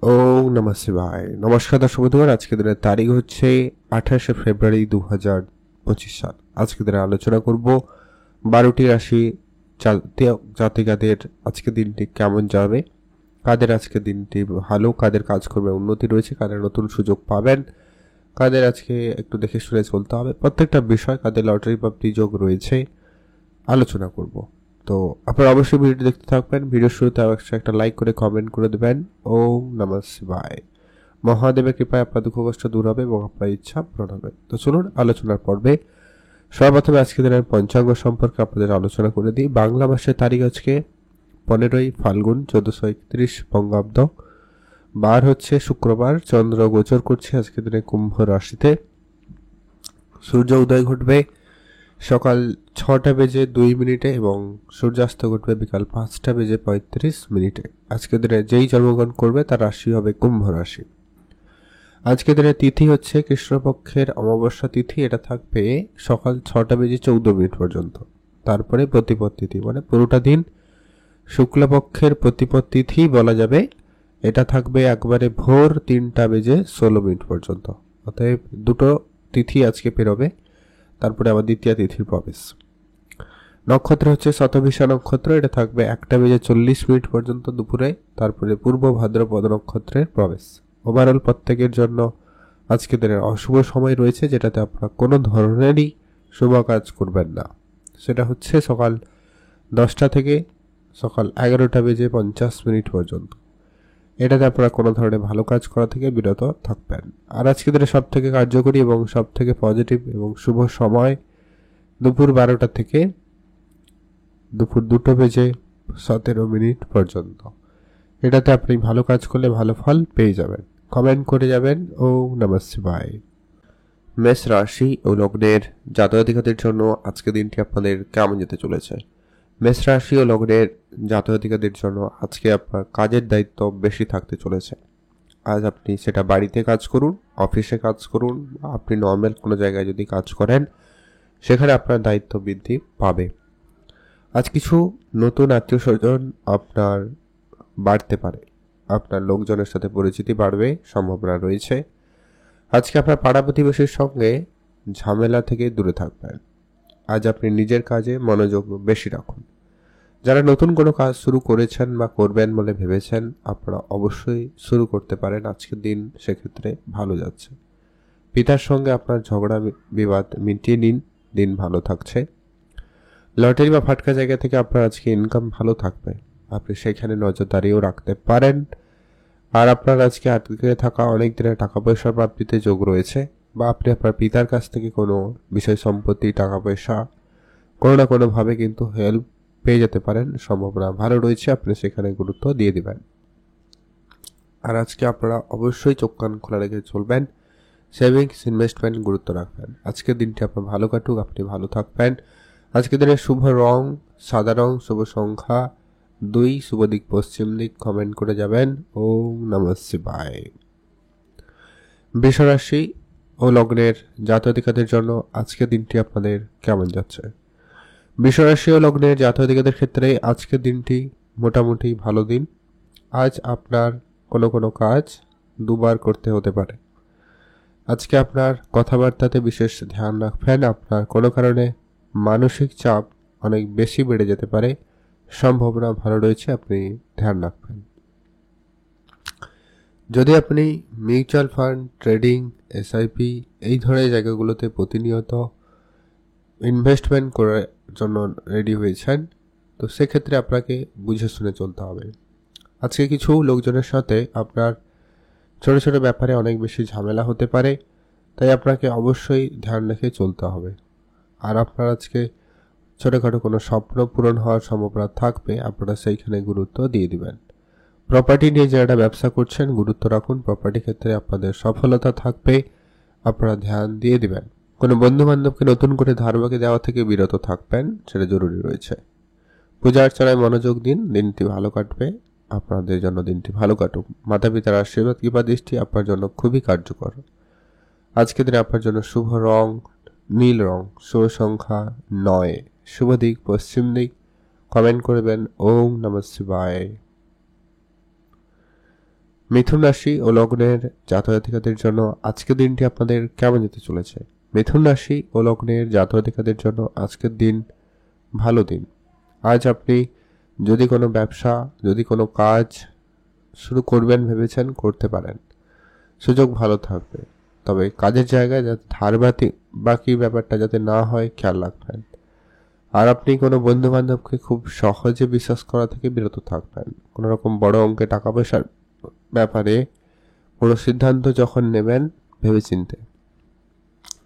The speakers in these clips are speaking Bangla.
ওম নমঃ শিবায়। নমস্কার দর্শক বন্ধুগণ, আজকে দিনের তারিখ হচ্ছে 28শে ফেব্রুয়ারি 2025 সাল। আজকে দিনে আলোচনা করব 12টি রাশি জাতিকাদের আজকে দিনটি কেমন যাবে, কাদের আজকে দিনটি ভালো, কাদের কাজকর্মে উন্নতি রয়েছে, কাদের নতুন সুযোগ পাবেন, কাদের আজকে একটু দেখে শুনে চলতে হবে, প্রত্যেকটা বিষয়, কাদের লটারি প্রাপ্তি যোগ রয়েছে আলোচনা করব। তো আপনারা অবশ্যই ভিডিওটি দেখতে থাকবেন। ভিডিওর শুরুতে অবশ্যই একটা লাইক করে কমেন্ট করে দেবেন। ওম নমঃ শিবায়। মহাদেবের কৃপায় আপনার দুঃখ কষ্ট দূর হবে এবং আপনার ইচ্ছা পূরণ হবে। তো চলুন আলোচনার পর্বে সর্বপ্রথমে আজকে দিনের পঞ্চাঙ্গ সম্পর্কে আপনাদের আলোচনা করে দিই। বাংলা মাসের তারিখ আজকে 15ই ফাল্গুন 1431 বঙ্গাব্দ। বার হচ্ছে শুক্রবার। চন্দ্র গোচর করছে আজকে দিনে কুম্ভ রাশিতে। সূর্য উদয় ঘটবে সকাল 6টা বেজে 2 মিনিটে এবং সূর্যাস্ত ঘটবে বিকাল 5টা বেজে 35 মিনিটে। আজকের দিনে যেই জন্মগ্রহণ করবে তার রাশি হবে কুম্ভ রাশি। আজকের দিনে তিথি হচ্ছে কৃষ্ণপক্ষের অমাবস্যা তিথি। এটা থাকবে সকাল 6টা বেজে 14 মিনিট পর্যন্ত। তারপরে প্রতিপদ তিথি, মানে পুরোটা দিন শুক্লপক্ষের প্রতিপদ তিথি বলা যাবে। এটা থাকবে একবারে ভোর 3টা বেজে 16 মিনিট পর্যন্ত। অতএব দুটো তিথি আজকে পেরোবে। তারপরে আবার দ্বিতীয় তিথির প্রবেশ। নক্ষত্র হচ্ছে শতভিষা নক্ষত্র। এটা থাকবে 1টা বেজে 40 মিনিট পর্যন্ত দুপুরে। তারপরে পূর্ব ভাদ্রপদ নক্ষত্রের প্রবেশ। ওভারঅল প্রত্যেকের জন্য আজকে দিনের অশুভ সময় রয়েছে, যেটাতে আপনারা কোনো ধরনেরই শুভ কাজ করবেন না। সেটা হচ্ছে সকাল 10টা থেকে সকাল 11টা বেজে 50 মিনিট পর্যন্ত। এটাতে আপনারা কোনো ধরনের ভালো কাজ করা থেকে বিরত থাকবেন। আর আজকে দিনে সব থেকে কার্যকরী এবং সব থেকে পজিটিভ এবং শুভ সময় দুপুর 12টা থেকে দুপুর 2টো বেজে 17 মিনিট পর্যন্ত। এটাতে আপনি ভালো কাজ করলে ভালো ফল পেয়ে যাবেন। কমেন্ট করে যাবেন ওম নমঃ শিবায়। মেষ রাশি ও লগ্নের জাতক-জাতিকাদের জন্য আজকে দিনটি আপনাদের কেমন যেতে চলেছে? মেষ রাশি ও লগ্নের জাতক-জাতিকাদের জন্য আজকে আপনার কাজের দায়িত্ব বেশি থাকতে চলেছে। আজ আপনি সেটা বাড়িতে কাজ করুন, অফিসে কাজ করুন, আপনি নর্মাল কোনো জায়গায় যদি কাজ করেন, সেখানে আপনার দায়িত্ব বৃদ্ধি পাবে। আজ কিছু নতুন আত্মীয় স্বজন আপনার বাড়তে পারে। আপনার লোকজনের সাথে পরিচিতি বাড়বে, সম্ভাবনা রয়েছে। আজকে আপনার পাড়া প্রতিবেশীর সঙ্গে ঝামেলা থেকে দূরে থাকবেন। আজ আপনি নিজের কাজে মনোযোগ বেশি রাখুন। যারা নতুন কোনো কাজ শুরু করেছেন বা করবেন বলে ভেবেছেন, আপনারা অবশ্যই শুরু করতে পারেন। আজকের দিন সেক্ষেত্রে ভালো যাচ্ছে। পিতার সঙ্গে আপনার ঝগড়া বিবাদ মিটিয়ে নিন, দিন ভালো থাকছে। লটারি বা ফাটকা জায়গা থেকে আপনার আজকে ইনকাম ভালো থাকবে, আপনি সেখানে নজরদারিও রাখতে পারেন। আর আপনার আজকে আটকে থাকা অনেক দিনের টাকা পয়সার প্রাপ্তিতে যোগ রয়েছে, বা আপনি আপনার পিতার কাছ থেকে কোনো বিষয় সম্পত্তি, টাকা পয়সা কোনো না কোনোভাবে কিন্তু হেল্প পেয়ে যেতে পারেন। সম্ভাবনা ভালো রয়েছে, আপনি সেখানে গুরুত্ব দিয়ে দিবেন। আর আজকে আপনারা অবশ্যই চোখ কান খোলা রেখে চলবেন। সেভিংস ইনভেস্টমেন্ট গুরুত্ব রাখবেন। আজকের দিনটি আপনার ভালো কাটুক, আপনি ভালো থাকবেন। আজকের দিনে শুভ রং সাদা রং, শুভ সংখ্যা 2, শুভ দিক পশ্চিম দিক। কমেন্ট করে যাবেন ওম নমঃ শিবায়। বৃষ রাশি ও লগ্নের জাতক-জাতিকাদের জন্য আজকের দিনটি আপনাদের কেমন যাচ্ছে? বৃষ রাশি ও লগ্নের জাতক-জাতিকাদের ক্ষেত্রে আজকের দিনটি মোটামুটি ভালো দিন। আজ আপনার কোনো কাজ দুবার করতে হতে পারে। আজকে আপনার কথাবার্তাতে বিশেষ ধ্যান রাখবেন। আপনার কোনো কারণে মানসিক চাপ অনেক বেশি বেড়ে যেতে পারে, সম্ভাবনা ভালো রয়েছে, আপনি ধ্যান রাখবেন। যদি আপনি মিউচুয়াল ফান্ড, ট্রেডিং, এসআইপি এই ধরনের জায়গাগুলোতে প্রতিনিয়ত ইনভেস্টমেন্ট করার জন্য রেডি হয়েছেন, তো সেক্ষেত্রে আপনাকে বুঝে শুনে চলতে হবে। আজকে কিছু লোকজনের সাথে আপনার ছোট ছোট ব্যাপারে অনেক বেশি ঝামেলা হতে পারে, তাই আপনাকে অবশ্যই ধ্যান রেখে চলতে হবে। আর আপনার আজকে ছোটোখাটো কোনো স্বপ্ন পূরণ হওয়ার সম্ভাবনা থাকবে, আপনারা সেইখানে গুরুত্ব দিয়ে দিবেন। প্রপার্টি নিয়ে যারা ব্যবসা করছেন গুরুত্ব রাখুন। প্রপার্টি ক্ষেত্রে আপনাদের সফলতা থাকবে, আপনারা ধ্যান দিয়ে দিবেন। কোনো বন্ধু বান্ধবকে নতুন করে ধার বাকি দেওয়া থেকে বিরত থাকবেন, সেটা জরুরি রয়েছে। পূজা অর্চনায় মনোযোগ দিন, দিনটি ভালো কাটবে। আপনাদের জন্য দিনটি ভালো কাটুক। মাতা পিতার আশীর্বাদ কিংবা দৃষ্টি আপনার জন্য খুবই কার্যকর। আজকের দিনে আপনার জন্য শুভ রং নীল রং, শুভ সংখ্যা 9, শুভ দিক পশ্চিম দিক। কমেন্ট করবেন ওম নমঃ শিবায়। মিথুন রাশি ও লগ্নের জাতক-জাতিকাদের জন্য আজকের দিনটি আপনাদের কেমন যেতে চলেছে? মিথুন রাশি ও লগ্নের জাতক-জাতিকাদের জন্য আজকের দিন ভালো দিন। আজ আপনি যদি কোনো ব্যবসা, যদি কোনো কাজ শুরু করবেন ভেবেছেন, করতে পারেন। সুযোগ ভালো থাকবে। তবে কাজের জায়গায় যাতে ধার বাকি ব্যাপারটা যাতে না হয় খেয়াল রাখবেন। আর আপনি কোনো বন্ধু বান্ধবকে খুব সহজে বিশ্বাস করা থেকে বিরত থাকবেন। কোনো রকম বড় অঙ্কে টাকা পয়সার ব্যাপারে কোনো সিদ্ধান্ত যখন নেবেন ভেবেচিন্তে।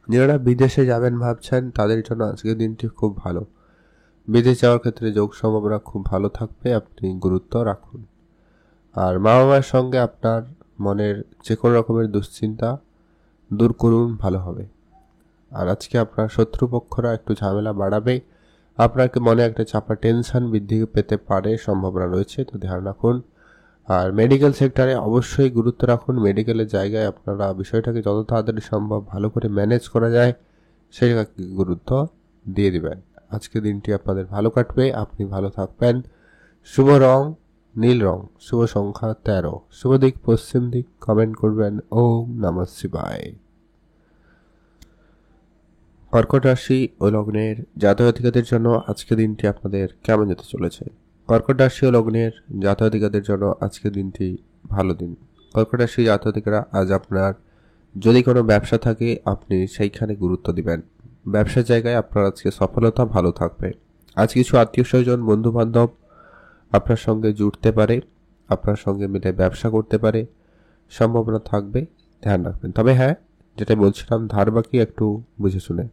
যারা বিদেশে যাবেন ভাবছেন তাদের জন্য আজকের দিনটি খুব ভালো। বিদেশ যাওয়ার ক্ষেত্রে যোগ সম্ভাবনা খুব ভালো থাকবে, আপনি গুরুত্ব রাখুন। আর মা বাবার সঙ্গে আপনার মনের যে কোনো রকমের দুশ্চিন্তা দূর করুন, ভালো হবে। আর আজকে আপনার শত্রুপক্ষরা একটু ঝামেলা বাড়াবে, আপনাকে মনে একটা চাপা টেনশন বৃদ্ধি পেতে পারে, সম্ভাবনা রয়েছে, তো ধ্যান রাখুন। আর মেডিকেল সেক্টরে অবশ্যই গুরুত্ব রাখুন। মেডিকেলের জায়গায় আপনারা বিষয়টাকে যত তাড়াতাড়ি সম্ভব ভালো করে ম্যানেজ করা যায় সেটাকে গুরুত্ব দিয়ে দিবেন। আজকে দিনটি আপনাদের ভালো কাটবে, আপনি ভালো থাকবেন। শুভ রং নীল রং, শুভ সংখ্যা 13, শুভ দিক পশ্চিম দিক। কমেন্ট করবেন ওম নমঃ শিবায়। কর্কট রাশি ও লগ্নের জাতক-জাতিকাদের জন্য আজকে দিনটি আপনাদের কেমন যেতে চলেছে? কর্কট রাশি ও লগ্নের জাতক-জাতিকাদের জন্য আজকে দিনটি ভালো দিন। কর্কট রাশি জাতক-জাতিকারা আজ আপনার যদি কোনো ব্যবসা থাকে আপনি সেইখানে গুরুত্ব দিবেন। ব্যবসার জায়গায় আপনার আজকে সফলতা ভালো থাকবে। আজ কিছু আত্মীয় স্বজন বন্ধু বান্ধব আপনার সঙ্গে জুড়তে পারে, আপনার সঙ্গে মিলে ব্যবসা করতে পারে, সম্ভাবনা থাকবে, ধ্যান রাখবেন। তবে হ্যাঁ, যেটা বলছিলাম, ধার বাকি একটু বুঝে শুনে।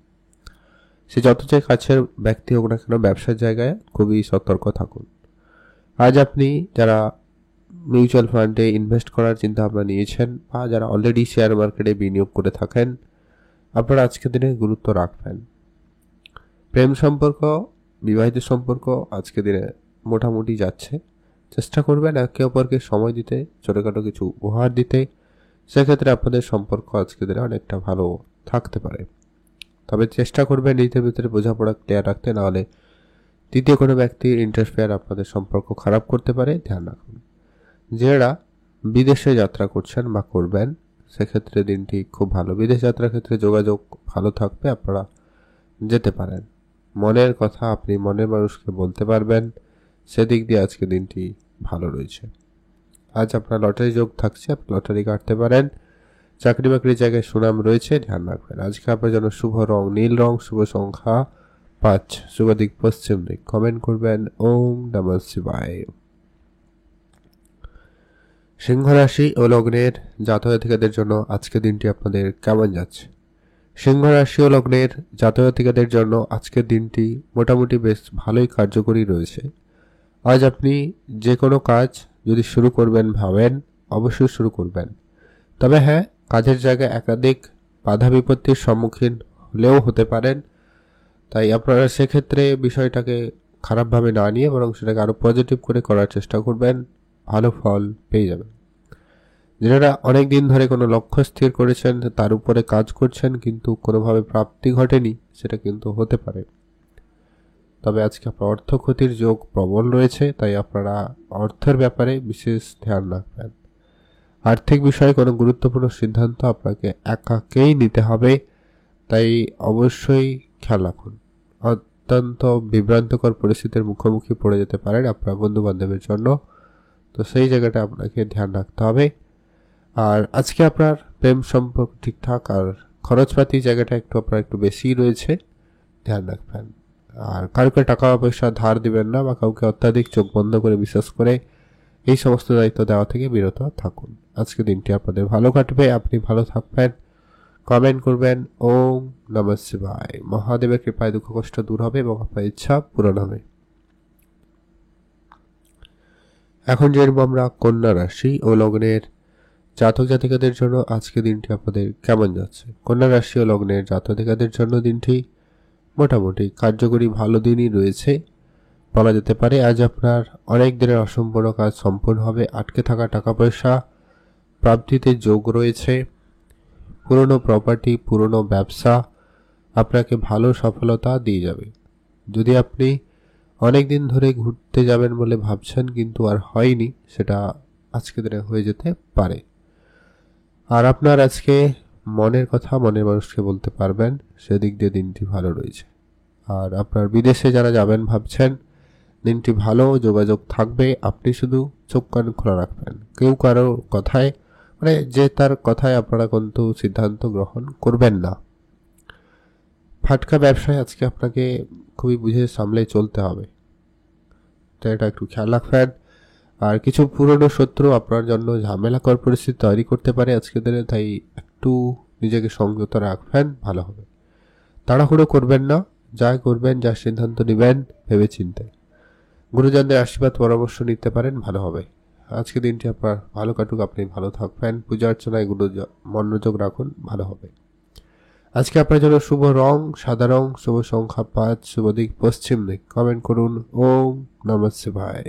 সে যত চাই কাছের ব্যক্তি হোক না কেন, ব্যবসার জায়গায় খুবই সতর্ক থাকুন। আজ আপনি যারা মিউচুয়াল ফান্ডে ইনভেস্ট করার চিন্তা ভাবনা নিয়েছেন বা যারা অলরেডি শেয়ার মার্কেটে বিনিয়োগ করে থাকেন, আপনারা আজকের দিনে গুরুত্ব রাখবেন। প্রেম সম্পর্ক, বিবাহিত সম্পর্ক আজকের দিনে মোটামুটি যাচ্ছে। চেষ্টা করবেন একে অপরকে সময় দিতে, ছোটোখাটো কিছু উপহার দিতে। সেক্ষেত্রে আপনাদের সম্পর্ক আজকের দিনে অনেকটা ভালো থাকতে পারে। তবে চেষ্টা করবেন নিজেদের ভিতরে বোঝাপড়া ক্লিয়ার রাখতে, নাহলে তৃতীয় কোনো ব্যক্তির ইন্টারফেয়ার আপনাদের সম্পর্ক খারাপ করতে পারে, ধ্যান রাখুন। যারা বিদেশে যাত্রা করছেন বা করবেন সেক্ষেত্রে দিনটি খুব ভালো। বিদেশ যাত্রার ক্ষেত্রে যোগাযোগ ভালো থাকবে, আপনারা যেতে পারেন। মনের কথা আপনি মনের মানুষকে বলতে পারবেন, সেদিক দিয়ে আজকে দিনটি ভালো রয়েছে। আজ আপনার লটারি যোগ থাকছে, আপনি লটারি কাটতে পারেন। চাকরি বাকরির জায়গায় সুনাম রয়েছে, ধ্যান রাখবেন। আজকে আপনার জন্য শুভ রং নীল রং, শুভ সংখ্যা 5, শুভ দিক পশ্চিম দিক। কমেন্ট করবেন ওম নমঃ শিবায়। সিংহ রাশি ও লগ্নের জাতক-জাতিকাদের জন্য আজকে দিনটি আপনাদের কেমন যাচ্ছে? সিংহ রাশি ও লগ্নের জাতক-জাতিকাদের জন্য আজকের দিনটি মোটামুটি বেশ ভালোই কার্যকরী রয়েছে। আজ আপনি যে কোনো কাজ যদি শুরু করবেন ভাবেন, অবশ্যই শুরু করবেন। তবে হ্যাঁ, কাজের জায়গায় একাধিক বাধা বিপত্তির সম্মুখীন হলেও হতে পারেন। তাই আপনারা সেক্ষেত্রে বিষয়টাকে খারাপভাবে না নিয়ে বরং সেটাকে আরও পজিটিভ করে করার চেষ্টা করবেন, ভালো ফল পেয়ে যাবেন। যারা অনেক দিন ধরে কোনো লক্ষ্য স্থির করেছেন, তার উপরে কাজ করছেন কিন্তু কোনোভাবে প্রাপ্তি ঘটেনি, সেটা কিন্তু হতে পারে। তবে আজকে আপনার অর্থ ক্ষতির যোগ প্রবল রয়েছে, তাই আপনারা অর্থের ব্যাপারে বিশেষ ধ্যান রাখবেন। আর্থিক বিষয়ে কোনো গুরুত্বপূর্ণ সিদ্ধান্ত আপনাকে একাকেই নিতে হবে, তাই অবশ্যই খেয়াল রাখুন। অত্যন্ত বিভ্রান্তকর পরিস্থিতির মুখোমুখি পড়ে যেতে পারেন আপনার বন্ধু বান্ধবের জন্য, তো সেই জায়গাটা আপনাকে ধ্যান রাখতে হবে। আর আজকে আপনার প্রেম সম্পর্ক ঠিকঠাক, আর খরচপাতি জায়গাটা একটু বেশিই রয়েছে, ধ্যান রাখবেন। আর কাউকে টাকা পয়সা ধার দিবেন না বা কাউকে অত্যাধিক চোখ বন্ধ করে বিশ্বাস করে এই সমস্ত দায়িত্ব দেওয়া থেকে বিরত থাকুন। আজকে দিনটি আপনাদের ভালো কাটবে, আপনি ভালো থাকবেন। কমেন্ট করবেন ওম নমঃ শিবায়। মহাদেবের কৃপায় দুঃখ কষ্ট দূর হবে এবং আপনার ইচ্ছা পূরণ হবে। এখন জানব আমরা কন্যা রাশি ও লগ্নের জাতক জাতিকাদের জন্য আজকে দিনটি আপনাদের কেমন যাচ্ছে। কন্যা রাশি ও লগ্নের জাতক জাতিকাদের জন্য দিনটি মোটামুটি কার্যকরী ভালো দিনই রয়েছে বলা যেতে পারে। আজ আপনার অনেক দিনের অসম্পূর্ণ কাজ সম্পূর্ণ হবে, আটকে থাকা টাকা পয়সা প্রাপ্তিতে যোগ রয়েছে। পুরনো প্রপার্টি, পুরনো ব্যবসা আপনাকে ভালো সফলতা দিয়ে যাবে। যদি আপনি অনেক দিন ধরে ঘুরতে যাবেন বলে ভাবছেন কিন্তু আর হয়নি, সেটা আজকে দিনে হয়ে যেতে পারে। আর আপনার আজকে মনের কথা মনের মানুষকে বলতে পারবেন, সেদিক দিয়ে দিনটি ভালো রয়েছে। আর আপনার বিদেশে যারা যাবেন ভাবছেন, দিনটি ভালো, যোগাযোগ থাকবে। আপনি শুধু চোখ কান খোলা রাখবেন, কেউ কারো কথায় যে তার কথায় আপনারা কিন্তু সিদ্ধান্ত গ্রহণ করবেন না। ফাটকা ব্যবসায় আজকে আপনাকে খুবই বুঝে সামলে চলতে হবে, তো এটা একটু খেয়াল রাখবেন। আর কিছু পুরনো শত্রু আপনার জন্য ঝামেলাকর পরিস্থিতি তৈরি করতে পারে আজকে দিনে, তাই একটু নিজেকে সংযত রাখবেন, ভালো হবে। তাড়াহুড়ো করবেন না, যা করবেন, যা সিদ্ধান্ত নেবেন ভেবে চিন্তে গুরুজনদের আশীর্বাদ পরামর্শ নিতে পারেন, ভালো হবে। আজকে দিনটি আপনার ভালো কাটুক, আপনি ভালো থাকবেন। পূজা অর্চনায় মনোযোগ রাখুন, ভালো হবে। আজকে আপনার জন্য শুভ রং সাদা রং, শুভ সংখ্যা 5, শুভ দিক পশ্চিম দিক। কমেন্ট করুন ওম নমঃ শিবায়।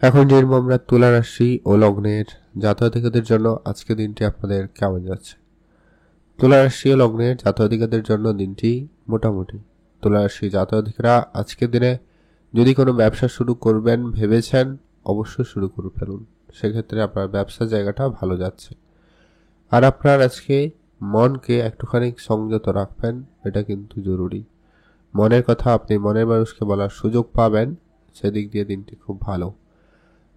এখন জেনব আমরা তুলা রাশি ও লগ্নের জাতক-জাতিকাদের জন্য আজকে দিনটি আপনাদের কেমন যাচ্ছে। তুলা রাশি ও লগ্নের জাতক-জাতিকাদের জন্য দিনটি মোটামুটি। তুলা রাশি জাতক-জাতিকারা আজকের দিনে যদি কোনো ব্যবসা শুরু করবেন ভেবেছেন, অবশ্যই শুরু করে ফেলুন, সেক্ষেত্রে আপনার ব্যবসার জায়গাটা ভালো যাচ্ছে। আর আপনার আজকে মনকে একটুখানি সংযত রাখবেন, এটা কিন্তু জরুরি। মনের কথা আপনি মনের মানুষকে বলার সুযোগ পাবেন, সেদিক দিয়ে দিনটি খুব ভালো।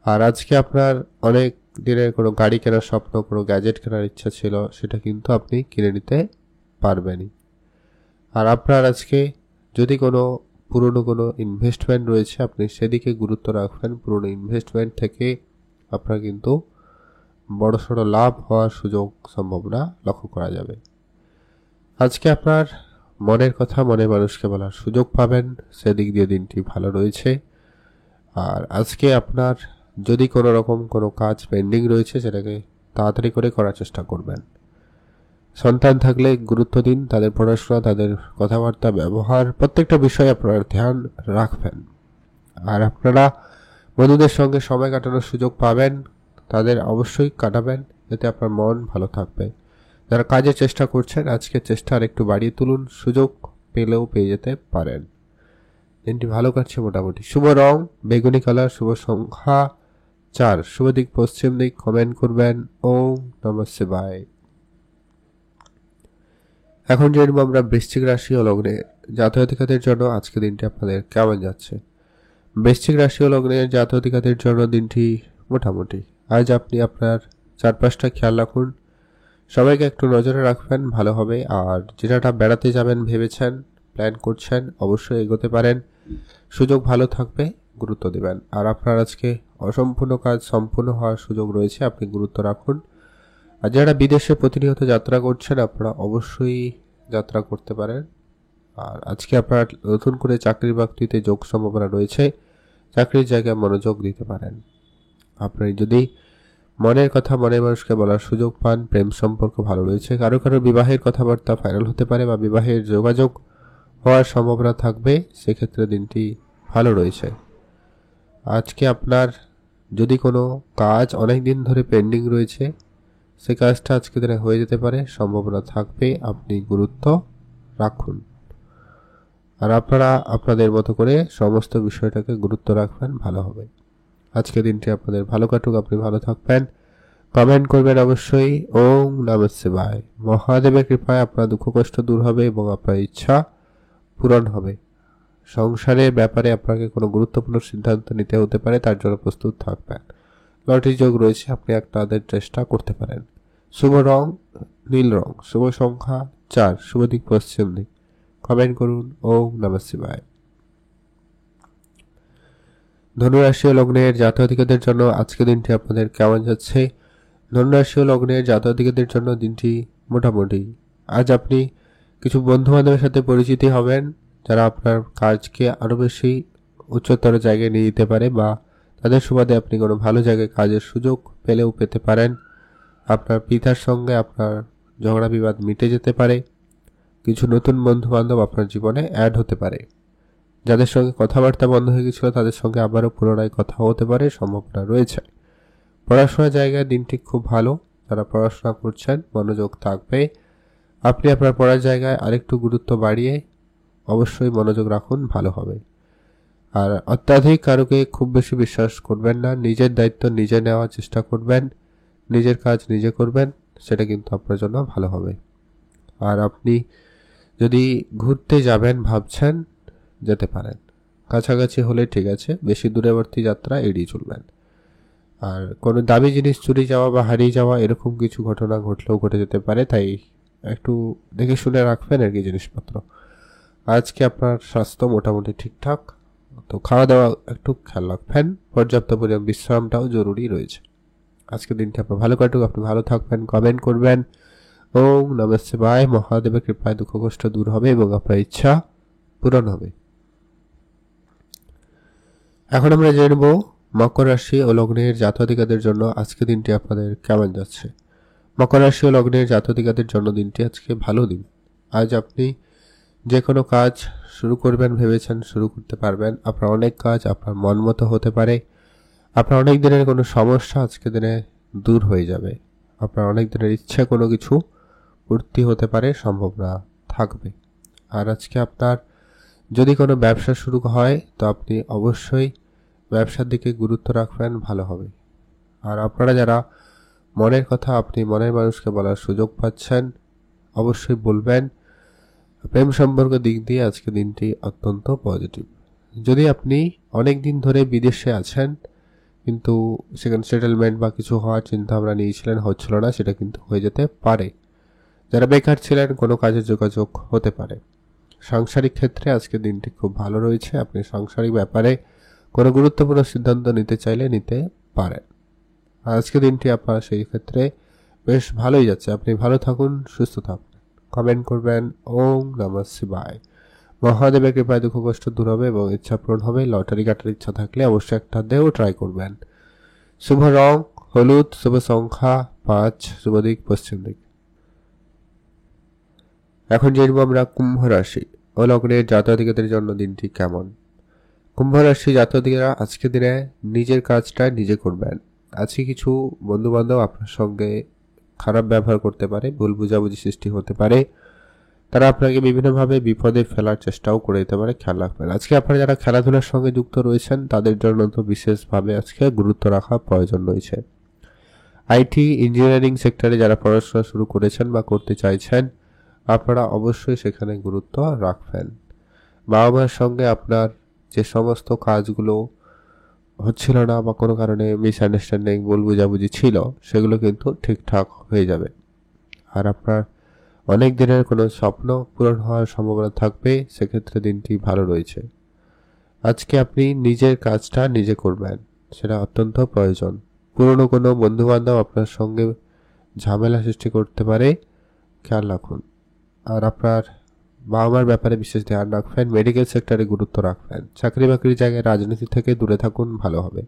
আর আজকে আপনার অনেক দিনের কোনো গাড়ি কেনার স্বপ্ন, কোনো গ্যাজেট কেনার ইচ্ছা ছিল, সেটা কিন্তু আপনি কিনে নিতে পারবেনই। আর আপনার আজকে যদি কোনো পুরনো কোনো ইনভেস্টমেন্ট রয়েছে, আপনি সেদিকে গুরুত্ব রাখবেন। পুরনো ইনভেস্টমেন্ট থেকে আপনার কিন্তু বড়সড় লাভ হওয়ার সুযোগ সম্ভাবনা লক্ষ্য করা যাবে। আজকে আপনার মনের কথা মনের মানুষকে বলার সুযোগ পাবেন, সেদিক দিয়ে দিনটি ভালো রয়েছে। আর আজকে আপনার যদি কোনো রকম কোনো কাজ পেন্ডিং রয়েছে, সেটাকে তাড়াতাড়ি করে করার চেষ্টা করবেন। সন্তান থাকলে গুরুত্ব দিন, তাদের পড়াশোনা, তাদের কথাবার্তা, ব্যবহার, প্রত্যেকটা বিষয়ে আপনারা ধ্যান রাখবেন। আর আপনারা বন্ধুদের সঙ্গে সময় কাটানোর সুযোগ পাবেন, তাদের অবশ্যই কাটাবেন, এতে আপনার মন ভালো থাকবে। যারা কাজের চেষ্টা করছেন, আজকে চেষ্টা আর একটু বাড়িয়ে তুলুন, সুযোগ পেলেও পেয়ে যেতে পারেন। দিনটি ভালো কাটছে মোটামুটি। শুভ রং বেগুনি কালার, শুভ সংখ্যা 4, শুভ দিক পশ্চিম দিক। কমেন্ট করবেন ওম নমঃ শিবায়। এখন জেনব আমরা বৃশ্চিক রাশি ও লগ্নের জাতক-জাতিকাদের জন্য আজকে দিনটি আপনাদের কেমন যাচ্ছে। বৃশ্চিক রাশি ও লগ্নের জাতক-জাতিকাদের জন্য দিনটি মোটামুটি। আজ আপনি আপনার চারপাশটা খেয়াল রাখুন, সবাইকে একটু নজরে রাখবেন, ভালো হবে। আর যেটা বেড়াতে যাবেন ভেবেছেন, প্ল্যান করছেন, অবশ্যই এগোতে পারেন, সুযোগ ভালো থাকবে, গুরুত্ব দেবেন। আর আপনার আজকে অসম্পূর্ণ কাজ সম্পূর্ণ হওয়ার সুযোগ রয়েছে, আপনি গুরুত্ব রাখুন। আর যারা বিদেশে প্রতিনিয়ত যাত্রা করছেন, আপনারা অবশ্যই যাত্রা করতে পারেন। আর আজকে আপনার নতুন করে চাকরি বাকরিতে যোগ সম্ভাবনা রয়েছে, চাকরির জায়গায় মনোযোগ দিতে পারেন। আপনি যদি মনের কথা মনের মানুষকে বলার সুযোগ পান, প্রেম সম্পর্ক ভালো রয়েছে। কারো কারো বিবাহের কথাবার্তা ফাইনাল হতে পারে বা বিবাহের যোগাযোগ হওয়ার সম্ভাবনা থাকবে, সেক্ষেত্রে দিনটি ভালো রয়েছে। আজকে আপনার যদি কোনো কাজ অনেক দিন ধরে পেন্ডিং রয়েছে, সে কাজটা আজকে দিনে হয়ে যেতে পারে, সম্ভাবনা থাকবে, আপনি গুরুত্ব রাখুন। আর আপনারা আপনাদের মতো করে সমস্ত বিষয়টাকে গুরুত্ব রাখবেন, ভালো হবে। আজকে দিনটি আপনাদের ভালো কাটুক, আপনি ভালো থাকবেন। কমেন্ট করবেন অবশ্যই ওম নমঃ শিবায়। মহাদেবের কৃপায় আপনার দুঃখ কষ্ট দূর হবে এবং আপনার ইচ্ছা পূরণ হবে। সংসারের ব্যাপারে আপনাকে কোনো গুরুত্বপূর্ণ সিদ্ধান্ত নিতে হতে পারে, তার জন্য প্রস্তুত থাকবেন। লটারি যোগ রয়েছে, আপনি আপনাদের চেষ্টা করতে পারেন। শুভ রং নীল রং, শুভ সংখ্যা 4, শুভ দিক পশ্চিম দিক। কমেন্ট করুন ওম নমঃ শিবায়। ধনুরাশি ও লগ্নের জাতক-জাতিকাদের জন্য আজকে দিনটি আপনাদের কেমন যাচ্ছে। ধনুরাশি ও লগ্নের জাতক-জাতিকাদের জন্য দিনটি মোটামুটি। আজ আপনি কিছু বন্ধু বান্ধবের সাথে পরিচিতি হবেন, যারা আপনার কাজকে আরো বেশি উচ্চতর জায়গায় নিয়ে যেতে পারে, বা তাদের সুবাদে আপনি কোনো ভালো জায়গায় কাজের সুযোগ পেলেও পেতে পারেন। আপনার পিতার সঙ্গে আপনার ঝগড়া বিবাদ মিটে যেতে পারে। কিছু নতুন বন্ধু বান্ধব আপনার জীবনে অ্যাড হতে পারে। যাদের সঙ্গে কথাবার্তা বন্ধ হয়ে গেছিল, তাদের সঙ্গে আবারও পুনরায় কথা হতে পারে, সম্ভাবনা রয়েছে। পড়াশোনার জায়গায় দিনটি খুব ভালো। যারা পড়াশোনা করছেন, মনোযোগ থাকবে। আপনি আপনার পড়ার জায়গায় আরেকটু গুরুত্ব বাড়িয়ে অবশ্যই মনোযোগ রাখুন, ভালো হবে। আর অত্যাধিক কারোকে খুব বেশি বিশ্বাস করবেন না, নিজের দায়িত্ব নিজে নেওয়ার চেষ্টা করবেন, নিজের কাজ নিজে করবেন, সেটা কিন্তু আপনার জন্য ভালো হবে। আর আপনি যদি ঘুরতে যাবেন ভাবছেন, যেতে পারেন, কাছাকাছি হলে ঠিক আছে, বেশি দূরবর্তী যাত্রা এড়িয়ে চলবেন। আর কোনো দামি জিনিস চুরি যাওয়া বা হারিয়ে যাওয়া এরকম কিছু ঘটনা ঘটলেও ঘটে যেতে পারে, তাই একটু দেখে শুনে রাখবেন আর কি জিনিসপত্র। আজকে আপনার স্বাস্থ্য মোটামুটি ঠিকঠাক, তো খাওয়া দাওয়া একটু খেয়াল রাখবেন, পর্যাপ্ত পরিমাণ বিশ্রামটাও জরুরি রয়েছে। আজকের দিনটি আপনার ভালো কাটুক, আপনি ভালো থাকবেন, কমেন্ট করবেন। ওম নমঃ শিবায়। মহাদেবের কৃপায় দুঃখ কষ্ট দূর হবে এবং আপনার ইচ্ছা পূরণ হবে। এখন আমরা জেনে নেব মকর রাশি ও লগ্নের জাতক-জাতিকাদের জন্য আজকে দিনটি আপনাদের কেমন যাচ্ছে। মকর রাশি ও লগ্নের জাতক-জাতিকাদের জন্য দিনটি আজকে ভালো দিন। আজ আপনি যে কোনো কাজ শুরু করবেন ভেবেছেন শুরু করতে পারবেন। আপনার অনেক কাজ আপনার মন মতো হতে পারে। আপনার অনেক দিনের কোনো সমস্যা আজকে দিনে দূর হয়ে যাবে। আপনার অনেক দিনের ইচ্ছা কোনো কিছু পূর্তি হতে পারে, সম্ভাবনা থাকবে। আর আজকে আপনার যদি কোনো ব্যবসা শুরু হয় তো আপনি অবশ্যই ব্যবসার দিকে গুরুত্ব রাখবেন, ভালো হবে। আর আপনারা যারা মনের কথা আপনি মনের মানুষকে বলার সুযোগ পাচ্ছেন, অবশ্যই বলবেন। প্রেম সম্পর্ক দিক দিয়ে আজকে দিনটি অত্যন্ত পজিটিভ। যদি আপনি অনেক দিন ধরে বিদেশে আছেন কিন্তু সেখানে সেটেলমেন্ট বা কিছু হওয়ার চিন্তা ভাবনা নিয়েছিলেন, হচ্ছিল না, সেটা কিন্তু হয়ে যেতে পারে। যারা বেকার ছিলেন কোনো কাজে যোগাযোগ হতে পারে। সাংসারিক ক্ষেত্রে আজকে দিনটি খুব ভালো রয়েছে। আপনি সাংসারিক ব্যাপারে কোনো গুরুত্বপূর্ণ সিদ্ধান্ত নিতে চাইলে নিতে পারেন। আজকে দিনটি আপনার সেই ক্ষেত্রে বেশ ভালোই যাচ্ছে। আপনি ভালো থাকুন, সুস্থ থাকুন, কমেন্ট করবেন। ওম নমঃ শিবায়। মহাদেবের কৃপায় দুঃখ কষ্ট দূর হবে এবং ইচ্ছা পূরণ হবে। লটারি কাটার ইচ্ছা থাকলে অবশ্যই একটা দেও ট্রাই করবেন। শুভ রং হলুদ, শুভ সংখ্যা 5, শুভ দিক পশ্চিম দিক। এখন জানব আমরা কুম্ভ রাশি ও লগ্নের জাতক-জাতিকাদের জন্য দিনটি কেমন। কুম্ভ রাশি জাতক-জাতিকারা আজকে দিনে নিজের কাজটা নিজে করবেন। আজকে কিছু বন্ধু বান্ধব আপনার সঙ্গে খারাপ ব্যবহার করতে পারে, ভুল বুঝাবুঝি সৃষ্টি হতে পারে, তারা আপনাকে বিভিন্নভাবে বিপদে ফেলার চেষ্টাও করে দিতে পারে, খেয়াল রাখবেন। আজকে আপনারা যারা খেলাধুলার সঙ্গে যুক্ত রয়েছেন তাদের জন্য তো বিশেষভাবে আজকে গুরুত্ব রাখা প্রয়োজন রয়েছে। আইটি ইঞ্জিনিয়ারিং সেক্টরে যারা পড়াশোনা শুরু করেছেন বা করতে চাইছেন, আপনারা অবশ্যই সেখানে গুরুত্ব রাখবেন। বাবা মার সঙ্গে আপনার যে সমস্ত কাজগুলো হচ্ছিল না বা কোনো কারণে মিসআন্ডারস্ট্যান্ডিং ভুল বুঝাবুঝি ছিল, সেগুলো কিন্তু ঠিকঠাক হয়ে যাবে। আর আপনার অনেক দিনের কোনো স্বপ্ন পূরণ হওয়ার সম্ভাবনা থাকবে, সেক্ষেত্রে দিনটি ভালো রয়েছে। আজকে আপনি নিজের কাজটা নিজে করবেন, সেটা অত্যন্ত প্রয়োজন। পুরনো কোনো বন্ধু বান্ধব আপনার সঙ্গে ঝামেলা সৃষ্টি করতে পারে, খেয়াল রাখুন। আর আপনার বাবা মার ব্যাপারে বিশেষ ধ্যান রাখবেন, মেডিকেল সেক্টরে গুরুত্ব রাখবেন। চাকরি বাকরির জায়গায় রাজনীতি থেকে দূরে থাকুন, ভালো হবে।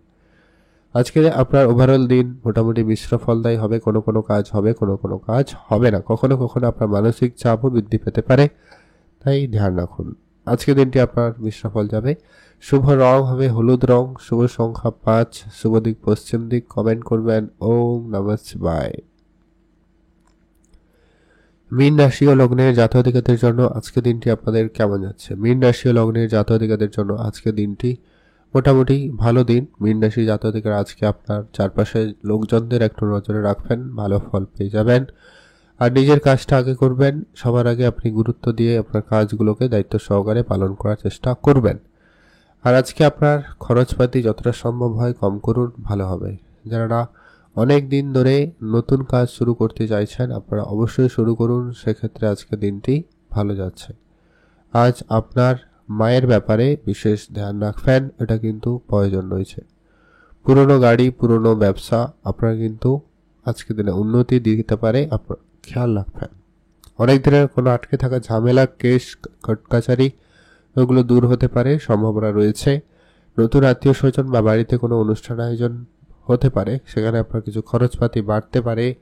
আজকে আপনার ওভারঅল দিন মোটামুটি মিশ্র ফলদায়ী হবে। কোনো কোনো কাজ হবে, কোনো কোনো কাজ হবে না। কখনো কখনো আপনার মানসিক চাপও বৃদ্ধি পেতে পারে, তাই ধ্যান রাখুন। আজকে দিনটি আপনার মিশ্র ফল যাবে। শুভ রং হবে হলুদ রং, শুভ সংখ্যা 5, শুভ দিক পশ্চিম দিক। কমেন্ট করবেন ওম নমঃ শিবায়। মীন রাশি ও লগ্নের জাতক-জাতিকাদের জন্য আজকে দিনটি আপনাদের কেমন যাচ্ছে। মীন রাশি ও লগ্নের জাতক-জাতিকাদের জন্য আজকে দিনটি মোটামুটি ভালো দিন। মীন রাশি জাতক-জাতিকারা আজকে আপনার চারপাশে লোকজনদের একটু নজরে রাখবেন, ভালো ফল পেয়ে যাবেন। আর নিজের কাজটা আগে করবেন, সবার আগে আপনি গুরুত্ব দিয়ে আপনার কাজগুলোকে দায়িত্ব সহকারে পালন করার চেষ্টা করবেন। আর আজকে আপনার খরচপাতি যতটা সম্ভব হয় কম করুন, ভালো হবে। যারা অনেক দিন ধরে নতুন কাজ শুরু করতে চাইছেন আপনারা অবশ্যই শুরু করুন, সেক্ষেত্রে আজকে দিনটি ভালো যাচ্ছে। আজ আপনার মায়ের ব্যাপারে বিশেষ ধ্যান রাখবেন, এটা কিন্তু প্রয়োজন রয়েছে। পুরনো গাড়ি পুরনো ব্যবসা আপনার কিন্তু আজকে দিনে উন্নতি দিতে পারে, আপনার খেয়াল রাখবেন। অনেক দিনের কোনো আটকে থাকা ঝামেলা, কেস কাছারি ওগুলো দূর হতে পারে, সম্ভাবনা রয়েছে। নতুন আত্মীয় স্বজন বা বাড়িতে কোনো অনুষ্ঠান আয়োজন হতে পারে, সেখানে আপনার কিছু খরচপাতি বাড়তে পারে,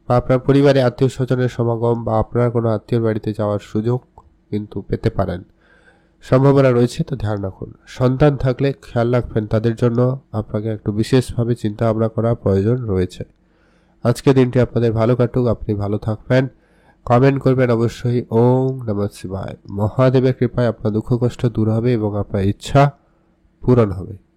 বা আপনার পরিবারে আত্মীয় স্বজনের সমাগম বা আপনার কোনো আত্মীয়র বাড়িতে যাওয়ার সুযোগ কিন্তু পেতে পারেন, সম্ভাবনা রয়েছে, তো ধ্যান রাখুন। সন্তান থাকলে খেয়াল রাখবেন, তাদের জন্য আপনাকে একটু বিশেষভাবে চিন্তা ভাবনা করার প্রয়োজন রয়েছে। আজকে দিনটি আপনাদের ভালো কাটুক, আপনি ভালো থাকবেন, কমেন্ট করবেন অবশ্যই ওম নমঃ শিবায়। মহাদেবের কৃপায় আপনার দুঃখ কষ্ট দূর হবে এবং আপনার ইচ্ছা পূরণ হবে।